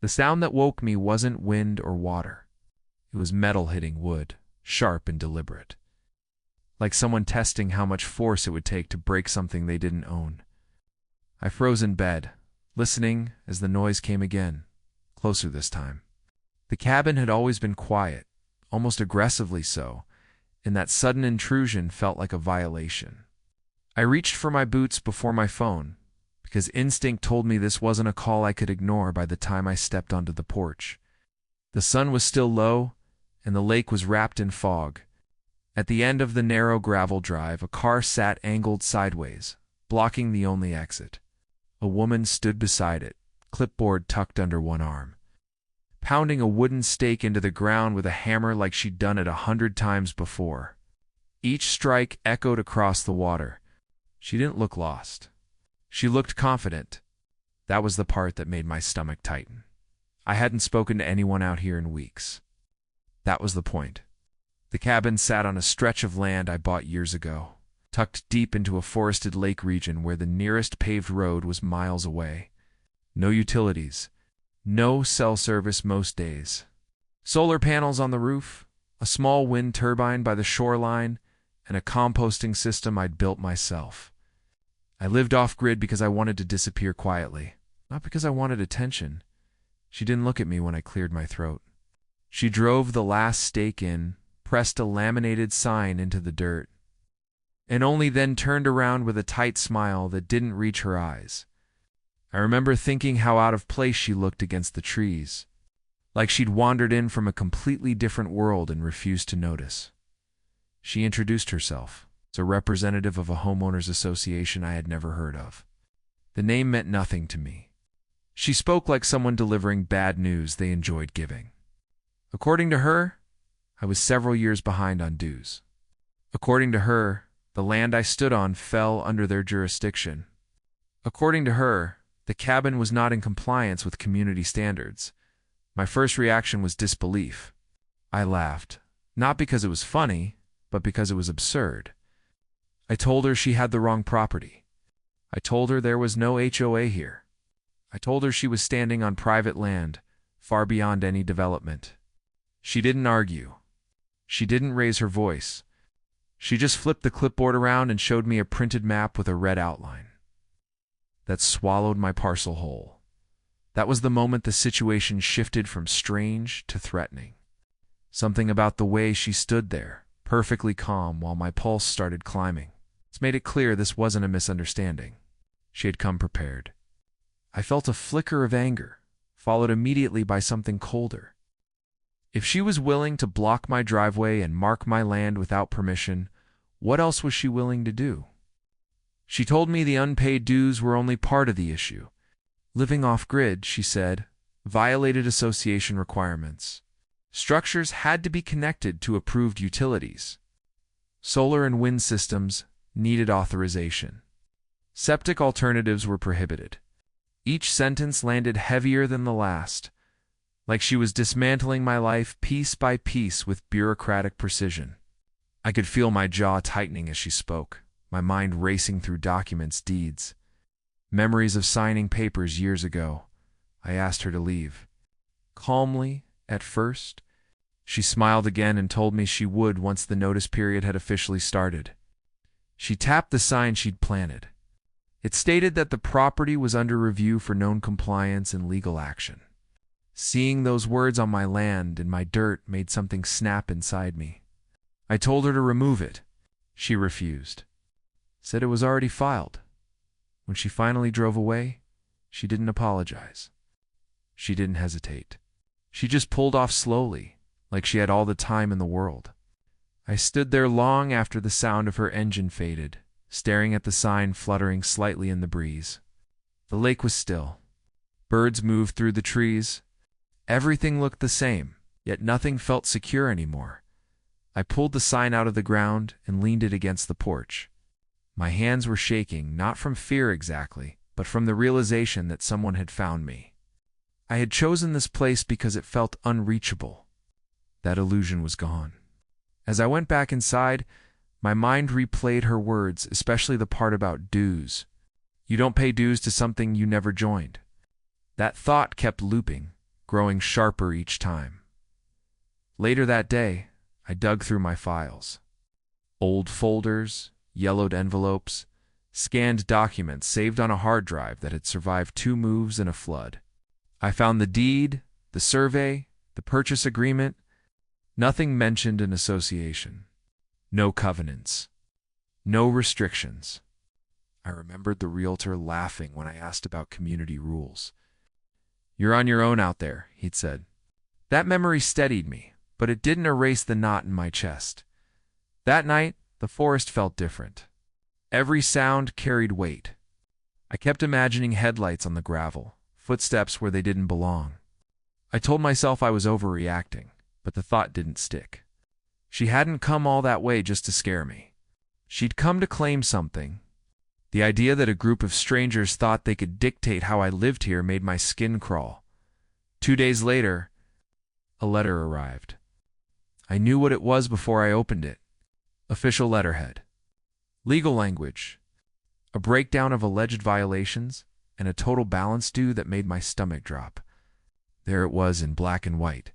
The sound that woke me wasn't wind or water. It was metal hitting wood, sharp and deliberate. Like someone testing how much force it would take to break something they didn't own. I froze in bed, listening as the noise came again, closer this time. The cabin had always been quiet, almost aggressively so, and that sudden intrusion felt like a violation. I reached for my boots before my phone, because instinct told me this wasn't a call I could ignore by the time I stepped onto the porch. The sun was still low, and the lake was wrapped in fog. At the end of the narrow gravel drive, a car sat angled sideways, blocking the only exit. A woman stood beside it, clipboard tucked under one arm, pounding a wooden stake into the ground with a hammer like she'd done it 100 times before. Each strike echoed across the water. She didn't look lost. She looked confident. That was the part that made my stomach tighten. I hadn't spoken to anyone out here in weeks. That was the point. The cabin sat on a stretch of land I bought years ago, tucked deep into a forested lake region where the nearest paved road was miles away. No utilities. No cell service most days. Solar panels on the roof, a small wind turbine by the shoreline, and a composting system I'd built myself. I lived off-grid because I wanted to disappear quietly, not because I wanted attention. She didn't look at me when I cleared my throat. She drove the last stake in, pressed a laminated sign into the dirt, and only then turned around with a tight smile that didn't reach her eyes. I remember thinking how out of place she looked against the trees, like she'd wandered in from a completely different world and refused to notice. She introduced herself as a representative of a homeowners association I had never heard of. The name meant nothing to me. She spoke like someone delivering bad news they enjoyed giving. According to her, I was several years behind on dues. According to her, the land I stood on fell under their jurisdiction. According to her, the cabin was not in compliance with community standards. My first reaction was disbelief. I laughed, not because it was funny, but because it was absurd. I told her she had the wrong property. I told her there was no HOA here. I told her she was standing on private land, far beyond any development. She didn't argue. She didn't raise her voice. She just flipped the clipboard around and showed me a printed map with a red outline. That swallowed my parcel whole. That was the moment the situation shifted from strange to threatening. Something about the way she stood there, perfectly calm, while my pulse started climbing. It's made it clear this wasn't a misunderstanding. She had come prepared. I felt a flicker of anger, followed immediately by something colder. If she was willing to block my driveway and mark my land without permission, what else was she willing to do? She told me the unpaid dues were only part of the issue. Living off-grid, she said, violated association requirements. Structures had to be connected to approved utilities. Solar and wind systems needed authorization. Septic alternatives were prohibited. Each sentence landed heavier than the last, like she was dismantling my life piece by piece with bureaucratic precision. I could feel my jaw tightening as she spoke, my mind racing through documents, deeds, memories of signing papers years ago. I asked her to leave. Calmly, at first, she smiled again and told me she would once the notice period had officially started. She tapped the sign she'd planted. It stated that the property was under review for known compliance and legal action. Seeing those words on my land and my dirt made something snap inside me. I told her to remove it. She refused. Said it was already filed. When she finally drove away, she didn't apologize. She didn't hesitate. She just pulled off slowly, like she had all the time in the world. I stood there long after the sound of her engine faded, staring at the sign fluttering slightly in the breeze. The lake was still. Birds moved through the trees. Everything looked the same, yet nothing felt secure anymore. I pulled the sign out of the ground and leaned it against the porch. My hands were shaking, not from fear exactly, but from the realization that someone had found me. I had chosen this place because it felt unreachable. That illusion was gone. As I went back inside, my mind replayed her words, especially the part about dues. You don't pay dues to something you never joined. That thought kept looping, growing sharper each time. Later that day, I dug through my files. Old folders, yellowed envelopes, scanned documents saved on a hard drive that had survived 2 moves and a flood. I found the deed, the survey, the purchase agreement. Nothing mentioned an association. No covenants. No restrictions. I remembered the realtor laughing when I asked about community rules. "You're on your own out there," he'd said. That memory steadied me, but it didn't erase the knot in my chest. That night, the forest felt different. Every sound carried weight. I kept imagining headlights on the gravel, footsteps where they didn't belong. I told myself I was overreacting, but the thought didn't stick. She hadn't come all that way just to scare me. She'd come to claim something. The idea that a group of strangers thought they could dictate how I lived here made my skin crawl. 2 days later, a letter arrived. I knew what it was before I opened it. Official letterhead. Legal language. A breakdown of alleged violations, and a total balance due that made my stomach drop. There it was in black and white.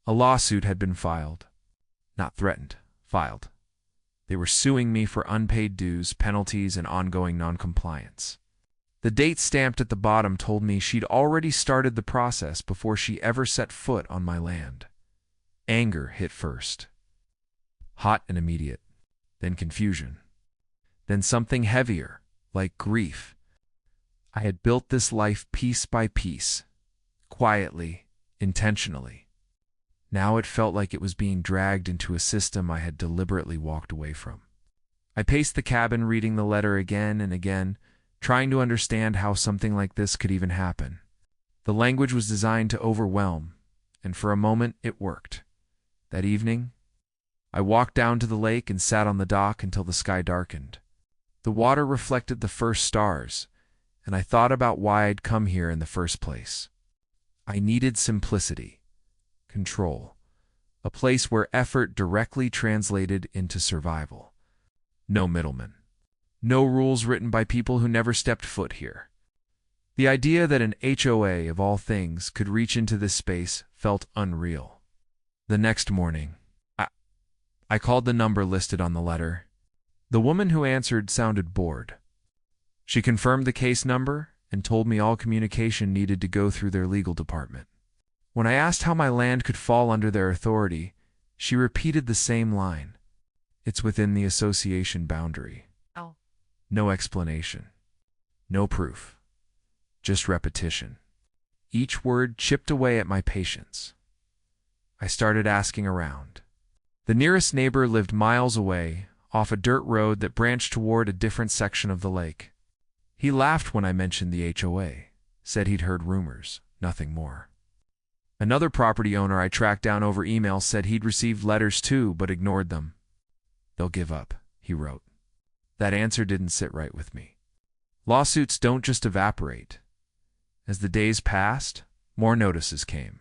A lawsuit had been filed. Not threatened, filed. They were suing me for unpaid dues, penalties, and ongoing noncompliance. The date stamped at the bottom told me she'd already started the process before she ever set foot on my land. Anger hit first. Hot and immediate. Then confusion. Then something heavier, like grief. I had built this life piece by piece, quietly, intentionally. Now it felt like it was being dragged into a system I had deliberately walked away from. I paced the cabin reading the letter again and again, trying to understand how something like this could even happen. The language was designed to overwhelm, and for a moment it worked. That evening, I walked down to the lake and sat on the dock until the sky darkened. The water reflected the first stars, and I thought about why I'd come here in the first place. I needed simplicity. Control. A place where effort directly translated into survival. No middlemen. No rules written by people who never stepped foot here. The idea that an HOA, of all things, could reach into this space felt unreal. The next morning, I called the number listed on the letter. The woman who answered sounded bored. She confirmed the case number and told me all communication needed to go through their legal department. When I asked how my land could fall under their authority, she repeated the same line. "It's within the association boundary." Oh. No explanation. No proof. Just repetition. Each word chipped away at my patience. I started asking around. The nearest neighbor lived miles away, off a dirt road that branched toward a different section of the lake. He laughed when I mentioned the HOA, said he'd heard rumors, nothing more. Another property owner I tracked down over email said he'd received letters too, but ignored them. "They'll give up," he wrote. That answer didn't sit right with me. Lawsuits don't just evaporate. As the days passed, more notices came.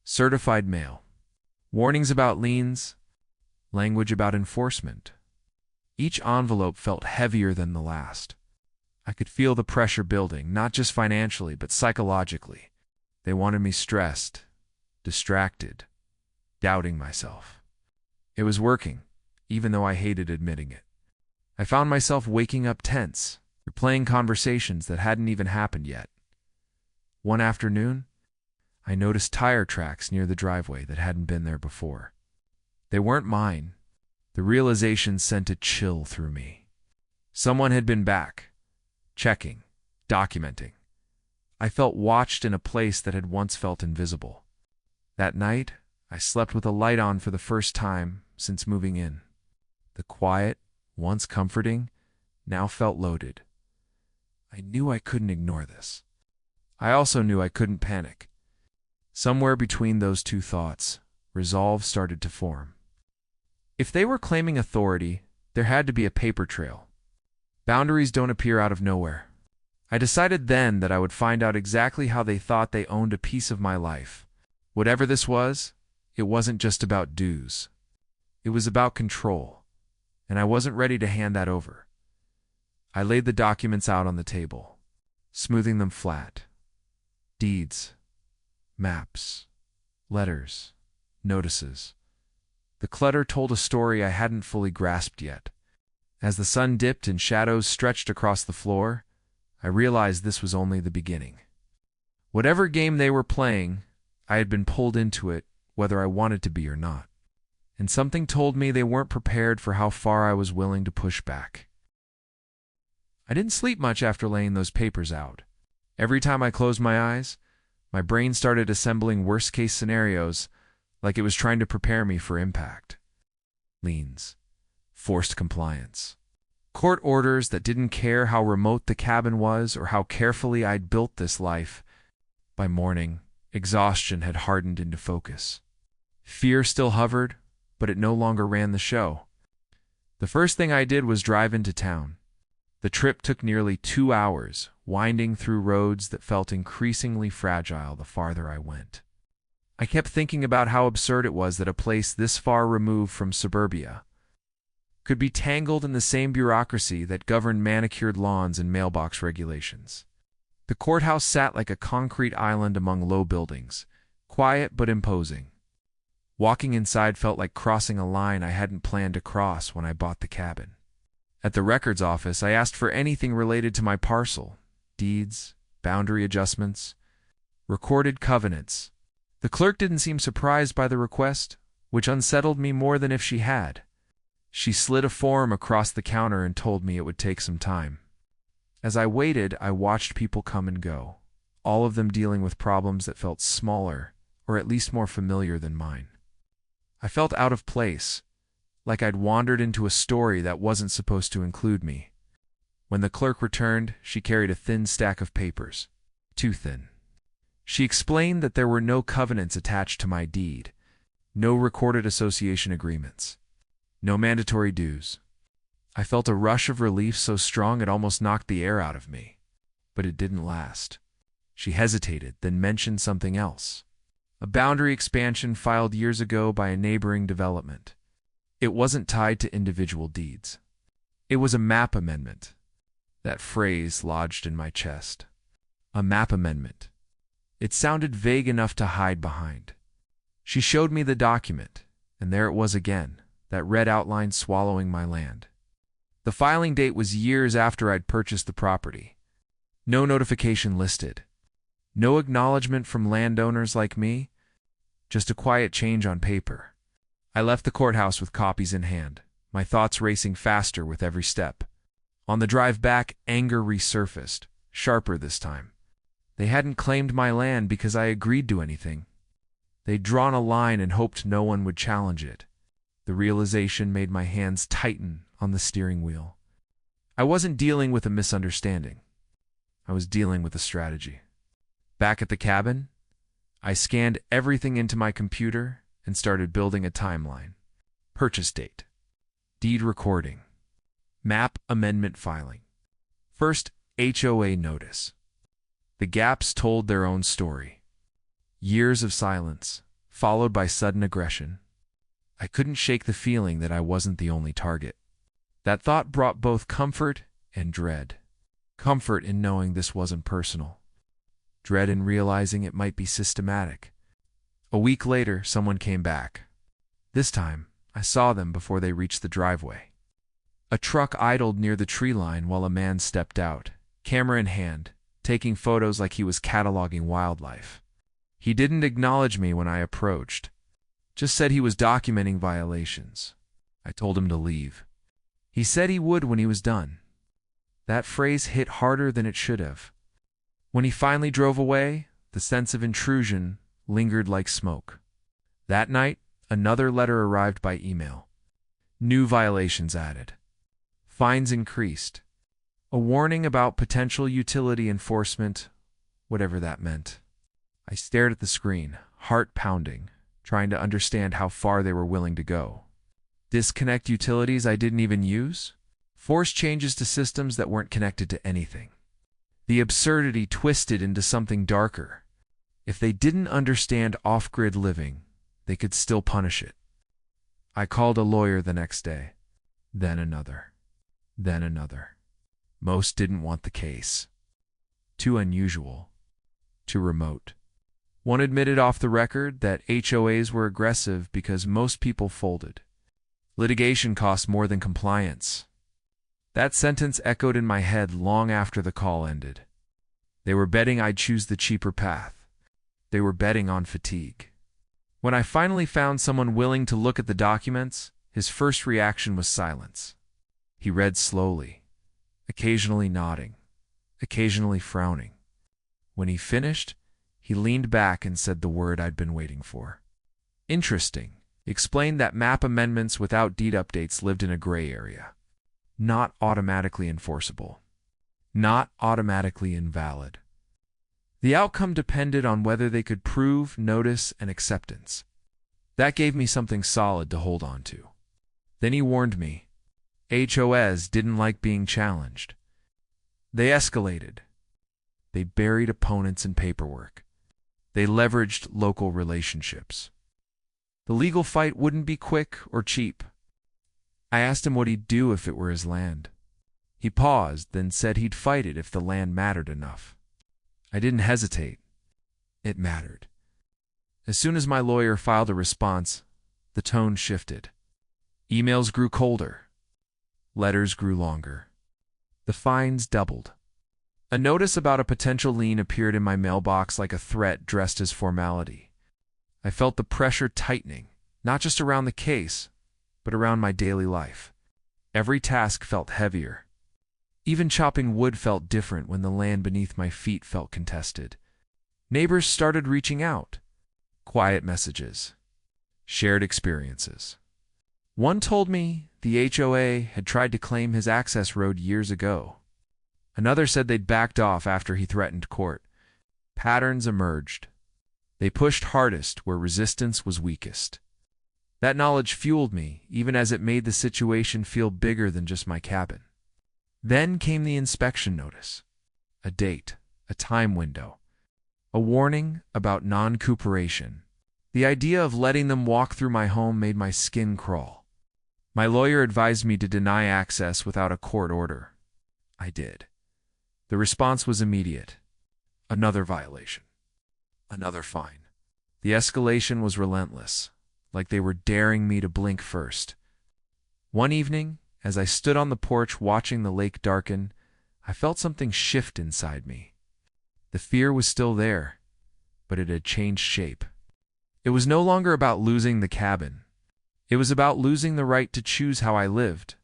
Certified mail. Warnings about liens. Language about enforcement. Each envelope felt heavier than the last. I could feel the pressure building, not just financially, but psychologically. They wanted me stressed, distracted, doubting myself. It was working, even though I hated admitting it. I found myself waking up tense, replaying conversations that hadn't even happened yet. One afternoon, I noticed tire tracks near the driveway that hadn't been there before. They weren't mine. The realization sent a chill through me. Someone had been back, checking, documenting. I felt watched in a place that had once felt invisible. That night, I slept with a light on for the first time since moving in. The quiet, once comforting, now felt loaded. I knew I couldn't ignore this. I also knew I couldn't panic. Somewhere between those two thoughts, resolve started to form. If they were claiming authority, there had to be a paper trail. Boundaries don't appear out of nowhere. I decided then that I would find out exactly how they thought they owned a piece of my life. Whatever this was, it wasn't just about dues. It was about control, and I wasn't ready to hand that over. I laid the documents out on the table, smoothing them flat. Deeds, Maps, letters, notices. The clutter told a story I hadn't fully grasped yet. As the sun dipped and shadows stretched across the floor, I realized this was only the beginning. Whatever game they were playing, I had been pulled into it, whether I wanted to be or not. And something told me they weren't prepared for how far I was willing to push back. I didn't sleep much after laying those papers out. Every time I closed my eyes, my brain started assembling worst-case scenarios, like it was trying to prepare me for impact. Liens, forced compliance, court orders that didn't care how remote the cabin was or how carefully I'd built this life. By morning, exhaustion had hardened into focus. Fear still hovered, but it no longer ran the show. The first thing I did was drive into town. The trip took nearly 2 hours, winding through roads that felt increasingly fragile the farther I went. I kept thinking about how absurd it was that a place this far removed from suburbia could be tangled in the same bureaucracy that governed manicured lawns and mailbox regulations. The courthouse sat like a concrete island among low buildings, quiet but imposing. Walking inside felt like crossing a line I hadn't planned to cross when I bought the cabin. At the records office, I asked for anything related to my parcel: deeds, boundary adjustments, recorded covenants. The clerk didn't seem surprised by the request, which unsettled me more than if she had. She slid a form across the counter and told me it would take some time. As I waited, I watched people come and go, all of them dealing with problems that felt smaller, or at least more familiar than mine. I felt out of place, like I'd wandered into a story that wasn't supposed to include me. When the clerk returned, she carried a thin stack of papers, too thin. She explained that there were no covenants attached to my deed, no recorded association agreements, no mandatory dues. I felt a rush of relief so strong it almost knocked the air out of me. But it didn't last. She hesitated, then mentioned something else. A boundary expansion filed years ago by a neighboring development. It wasn't tied to individual deeds. It was a map amendment. That phrase lodged in my chest. A map amendment. It sounded vague enough to hide behind. She showed me the document, and there it was again, that red outline swallowing my land. The filing date was years after I'd purchased the property. No notification listed. No acknowledgement from landowners like me. Just a quiet change on paper. I left the courthouse with copies in hand, my thoughts racing faster with every step. On the drive back, anger resurfaced, sharper this time. They hadn't claimed my land because I agreed to anything. They'd drawn a line and hoped no one would challenge it. The realization made my hands tighten on the steering wheel. I wasn't dealing with a misunderstanding. I was dealing with a strategy. Back at the cabin, I scanned everything into my computer and started building a timeline. Purchase date. Deed recording. Map amendment filing. First HOA notice. The gaps told their own story. Years of silence, followed by sudden aggression. I couldn't shake the feeling that I wasn't the only target. That thought brought both comfort and dread. Comfort in knowing this wasn't personal. Dread in realizing it might be systematic. A week later, someone came back. This time, I saw them before they reached the driveway. A truck idled near the tree line while a man stepped out, camera in hand, taking photos like he was cataloging wildlife. He didn't acknowledge me when I approached, just said he was documenting violations. I told him to leave. He said he would when he was done. That phrase hit harder than it should have. When he finally drove away, the sense of intrusion lingered like smoke. That night, another letter arrived by email. New violations added. Fines increased. A warning about potential utility enforcement, whatever that meant. I stared at the screen, heart pounding, trying to understand how far they were willing to go. Disconnect utilities I didn't even use? Force changes to systems that weren't connected to anything. The absurdity twisted into something darker. If they didn't understand off-grid living, they could still punish it. I called a lawyer the next day. Then another. Then another. Most didn't want the case. Too unusual. Too remote. One admitted off the record that HOAs were aggressive because most people folded. Litigation costs more than compliance. That sentence echoed in my head long after the call ended. They were betting I'd choose the cheaper path. They were betting on fatigue. When I finally found someone willing to look at the documents, his first reaction was silence. He read slowly, occasionally nodding, occasionally frowning. When he finished, he leaned back and said the word I'd been waiting for. Interesting. He explained that map amendments without deed updates lived in a gray area. Not automatically enforceable. Not automatically invalid. The outcome depended on whether they could prove notice and acceptance. That gave me something solid to hold on to. Then he warned me. HOAs didn't like being challenged. They escalated. They buried opponents in paperwork. They leveraged local relationships. The legal fight wouldn't be quick or cheap. I asked him what he'd do if it were his land. He paused, then said he'd fight it if the land mattered enough. I didn't hesitate. It mattered. As soon as my lawyer filed a response, the tone shifted. Emails grew colder. Letters grew longer. The fines doubled. A notice about a potential lien appeared in my mailbox like a threat dressed as formality. I felt the pressure tightening, not just around the case, but around my daily life. Every task felt heavier. Even chopping wood felt different when the land beneath my feet felt contested. Neighbors started reaching out. Quiet messages. Shared experiences. One told me the HOA had tried to claim his access road years ago. Another said they'd backed off after he threatened court. Patterns emerged. They pushed hardest where resistance was weakest. That knowledge fueled me, even as it made the situation feel bigger than just my cabin. Then came the inspection notice. A date, a time window, a warning about non-cooperation. The idea of letting them walk through my home made my skin crawl. My lawyer advised me to deny access without a court order. I did. The response was immediate. Another violation. Another fine. The escalation was relentless, like they were daring me to blink first. One evening, as I stood on the porch watching the lake darken, I felt something shift inside me. The fear was still there, but it had changed shape. It was no longer about losing the cabin. It was about losing the right to choose how I lived.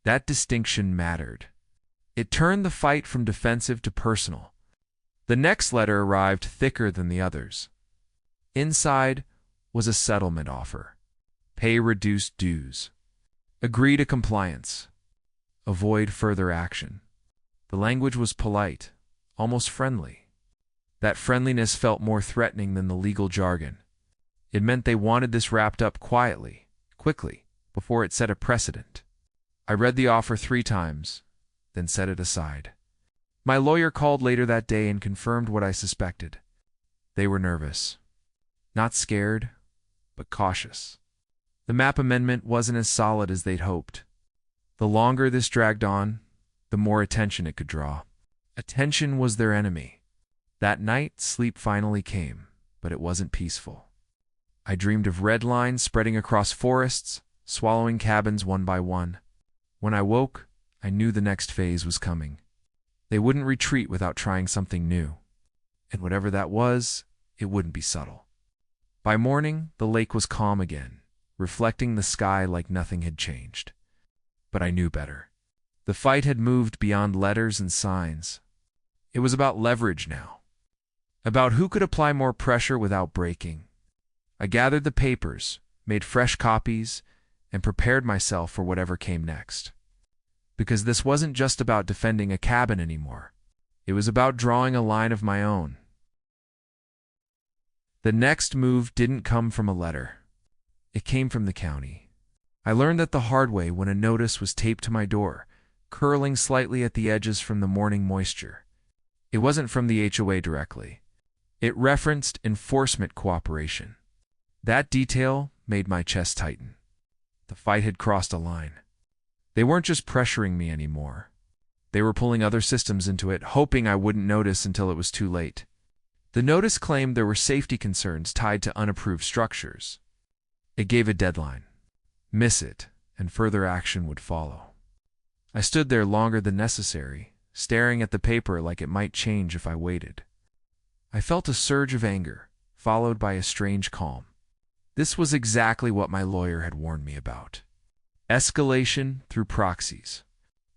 That distinction mattered. It turned the fight from defensive to personal. The next letter arrived thicker than the others. Inside was a settlement offer. Pay reduced dues. Agree to compliance. Avoid further action. The language was polite, almost friendly. That friendliness felt more threatening than the legal jargon. It meant they wanted this wrapped up quietly, quickly, before it set a precedent. I read the offer 3 times, then set it aside. My lawyer called later that day and confirmed what I suspected. They were nervous. Not scared, but cautious. The map amendment wasn't as solid as they'd hoped. The longer this dragged on, the more attention it could draw. Attention was their enemy. That night, sleep finally came, but it wasn't peaceful. I dreamed of red lines spreading across forests, swallowing cabins one by one. When I woke, I knew the next phase was coming. They wouldn't retreat without trying something new. And whatever that was, it wouldn't be subtle. By morning, the lake was calm again, reflecting the sky like nothing had changed. But I knew better. The fight had moved beyond letters and signs. It was about leverage now. About who could apply more pressure without breaking. I gathered the papers, made fresh copies, and prepared myself for whatever came next. Because this wasn't just about defending a cabin anymore. It was about drawing a line of my own. The next move didn't come from a letter. It came from the county. I learned that the hard way when a notice was taped to my door, curling slightly at the edges from the morning moisture. It wasn't from the HOA directly. It referenced enforcement cooperation. That detail made my chest tighten. The fight had crossed a line. They weren't just pressuring me anymore. They were pulling other systems into it, hoping I wouldn't notice until it was too late. The notice claimed there were safety concerns tied to unapproved structures. It gave a deadline. Miss it, and further action would follow. I stood there longer than necessary, staring at the paper like it might change if I waited. I felt a surge of anger, followed by a strange calm. This was exactly what my lawyer had warned me about. Escalation through proxies.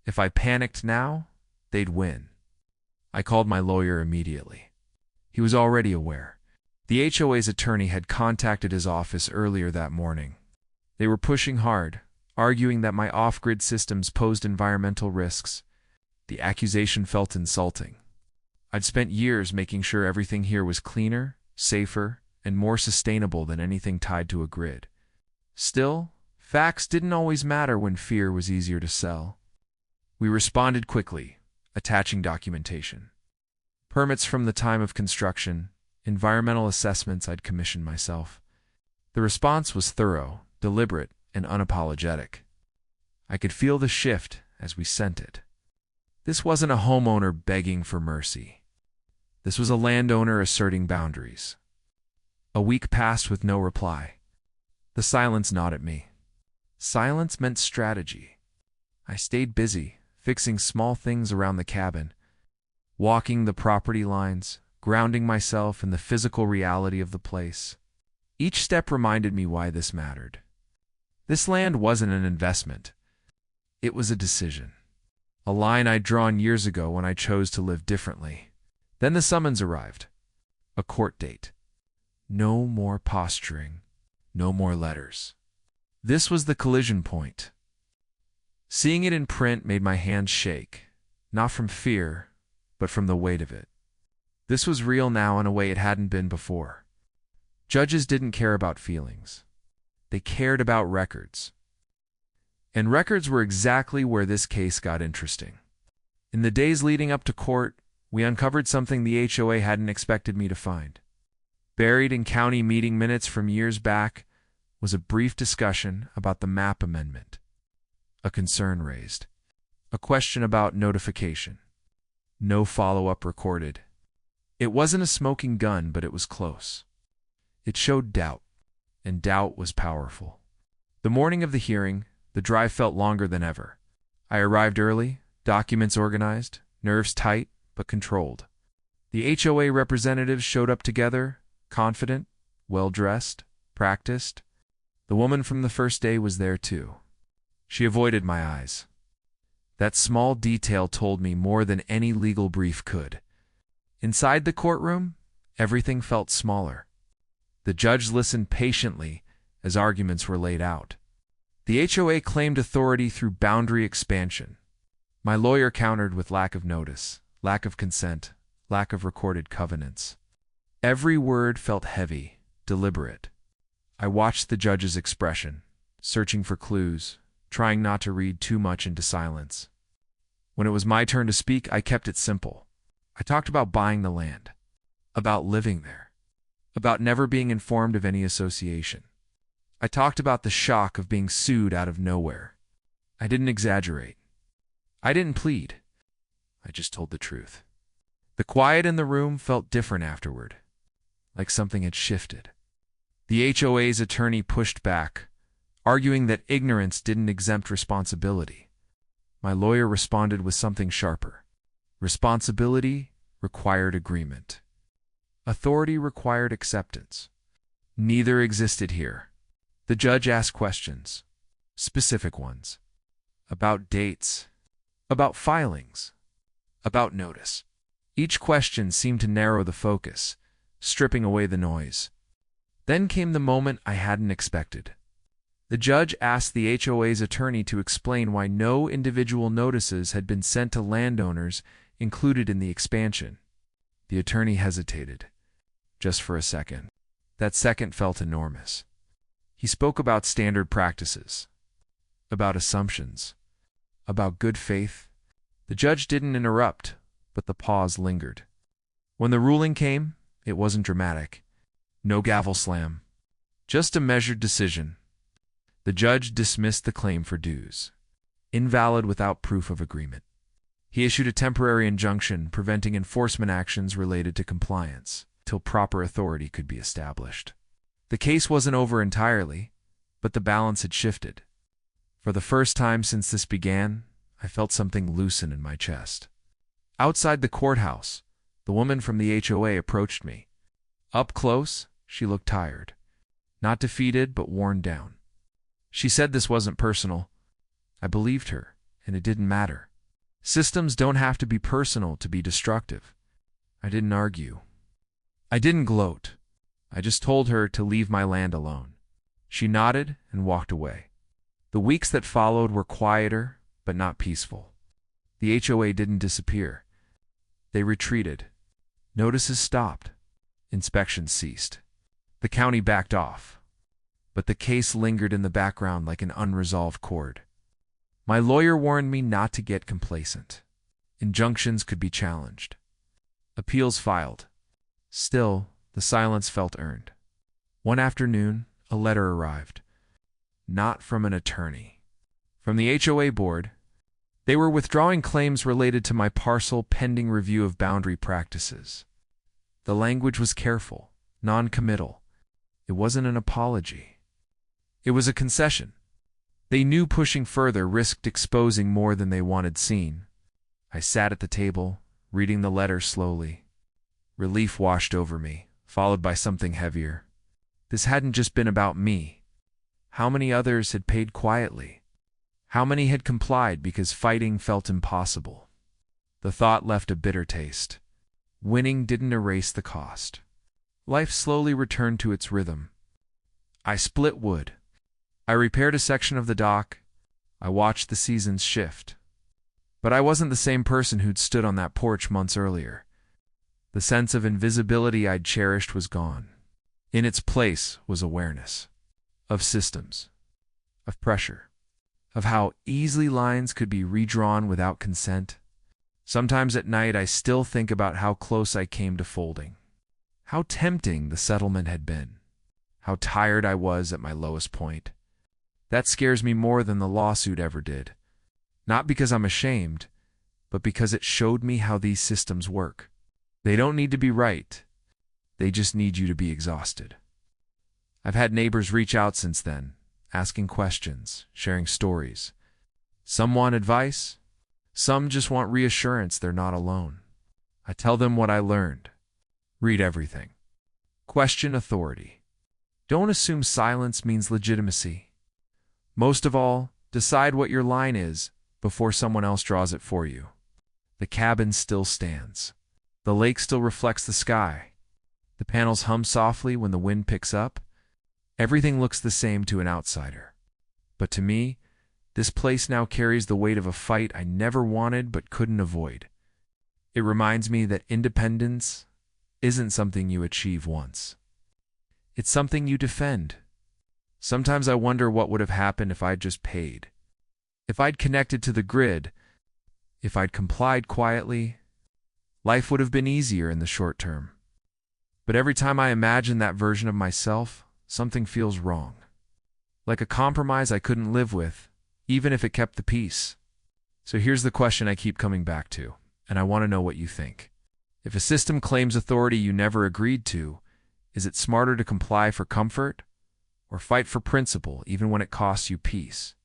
If I panicked now, they'd win. I called my lawyer immediately. He was already aware. The HOA's attorney had contacted his office earlier that morning. They were pushing hard, arguing that my off-grid systems posed environmental risks. The accusation felt insulting. I'd spent years making sure everything here was cleaner, safer, and more sustainable than anything tied to a grid. Still, facts didn't always matter when fear was easier to sell. We responded quickly, attaching documentation. Permits from the time of construction, environmental assessments I'd commissioned myself. The response was thorough, deliberate, and unapologetic. I could feel the shift as we sent it. This wasn't a homeowner begging for mercy. This was a landowner asserting boundaries. A week passed with no reply. The silence gnawed at me. Silence meant strategy. I stayed busy, fixing small things around the cabin, walking the property lines, grounding myself in the physical reality of the place. Each step reminded me why this mattered. This land wasn't an investment. It was a decision. A line I'd drawn years ago when I chose to live differently. Then the summons arrived. A court date. No more posturing. No more letters. This was the collision point. Seeing it in print made my hands shake, not from fear, but from the weight of it. This was real now in a way it hadn't been before. Judges didn't care about feelings. They cared about records. And records were exactly where this case got interesting. In the days leading up to court, we uncovered something the HOA hadn't expected me to find. Buried in county meeting minutes from years back was a brief discussion about the map amendment. A concern raised. A question about notification. No follow-up recorded. It wasn't a smoking gun, but it was close. It showed doubt, and doubt was powerful. The morning of the hearing, the drive felt longer than ever. I arrived early, documents organized, nerves tight, but controlled. The HOA representatives showed up together, confident, well-dressed, practiced. The woman from the first day was there too. She avoided my eyes. That small detail told me more than any legal brief could. Inside the courtroom, everything felt smaller. The judge listened patiently as arguments were laid out. The HOA claimed authority through boundary expansion. My lawyer countered with lack of notice, lack of consent, lack of recorded covenants. Every word felt heavy, deliberate. I watched the judge's expression, searching for clues, trying not to read too much into silence. When it was my turn to speak, I kept it simple. I talked about buying the land, about living there, about never being informed of any association. I talked about the shock of being sued out of nowhere. I didn't exaggerate. I didn't plead. I just told the truth. The quiet in the room felt different afterward, like something had shifted. The HOA's attorney pushed back, arguing that ignorance didn't exempt responsibility. My lawyer responded with something sharper. Responsibility required agreement. Authority required acceptance. Neither existed here. The judge asked questions, specific ones, about dates, about filings, about notice. Each question seemed to narrow the focus, stripping away the noise. Then came the moment I hadn't expected. The judge asked the HOA's attorney to explain why no individual notices had been sent to landowners included in the expansion. The attorney hesitated, just for a second. That second felt enormous. He spoke about standard practices, about assumptions, about good faith. The judge didn't interrupt, but the pause lingered. When the ruling came, it wasn't dramatic. No gavel slam. Just a measured decision. The judge dismissed the claim for dues. Invalid without proof of agreement. He issued a temporary injunction preventing enforcement actions related to compliance. till proper authority could be established. The case wasn't over entirely, but the balance had shifted. For the first time since this began, I felt something loosen in my chest. Outside the courthouse, the woman from the HOA approached me. Up close, she looked tired. Not defeated, but worn down. She said this wasn't personal. I believed her, and it didn't matter. Systems don't have to be personal to be destructive. I didn't argue. I didn't gloat. I just told her to leave my land alone. She nodded and walked away. The weeks that followed were quieter, but not peaceful. The HOA didn't disappear. They retreated. Notices stopped. Inspections ceased. The county backed off. But the case lingered in the background like an unresolved chord. My lawyer warned me not to get complacent. Injunctions could be challenged. Appeals filed. Still, the silence felt earned. One afternoon, a letter arrived. Not from an attorney. From the HOA board. They were withdrawing claims related to my parcel pending review of boundary practices. The language was careful, non-committal. It wasn't an apology. It was a concession. They knew pushing further risked exposing more than they wanted seen. I sat at the table, reading the letter slowly. Relief washed over me, followed by something heavier. This hadn't just been about me. How many others had paid quietly? How many had complied because fighting felt impossible? The thought left a bitter taste. Winning didn't erase the cost. Life slowly returned to its rhythm. I split wood. I repaired a section of the dock. I watched the seasons shift. But I wasn't the same person who'd stood on that porch months earlier. The sense of invisibility I'd cherished was gone. In its place was awareness. Of systems. Of pressure. Of how easily lines could be redrawn without consent. Sometimes at night I still think about how close I came to folding. How tempting the settlement had been. How tired I was at my lowest point. That scares me more than the lawsuit ever did. Not because I'm ashamed, but because it showed me how these systems work. They don't need to be right. They just need you to be exhausted. I've had neighbors reach out since then, asking questions, sharing stories. Some want advice. Some just want reassurance they're not alone. I tell them what I learned. Read everything. Question authority. Don't assume silence means legitimacy. Most of all, decide what your line is before someone else draws it for you. The cabin still stands. The lake still reflects the sky. The panels hum softly when the wind picks up. Everything looks the same to an outsider. But to me, this place now carries the weight of a fight I never wanted but couldn't avoid. It reminds me that independence isn't something you achieve once. It's something you defend. Sometimes I wonder what would have happened if I'd just paid. If I'd connected to the grid, if I'd complied quietly, life would have been easier in the short term. But every time I imagine that version of myself, something feels wrong. Like a compromise I couldn't live with, even if it kept the peace. So here's the question I keep coming back to, and I want to know what you think. If a system claims authority you never agreed to, is it smarter to comply for comfort, or fight for principle even when it costs you peace?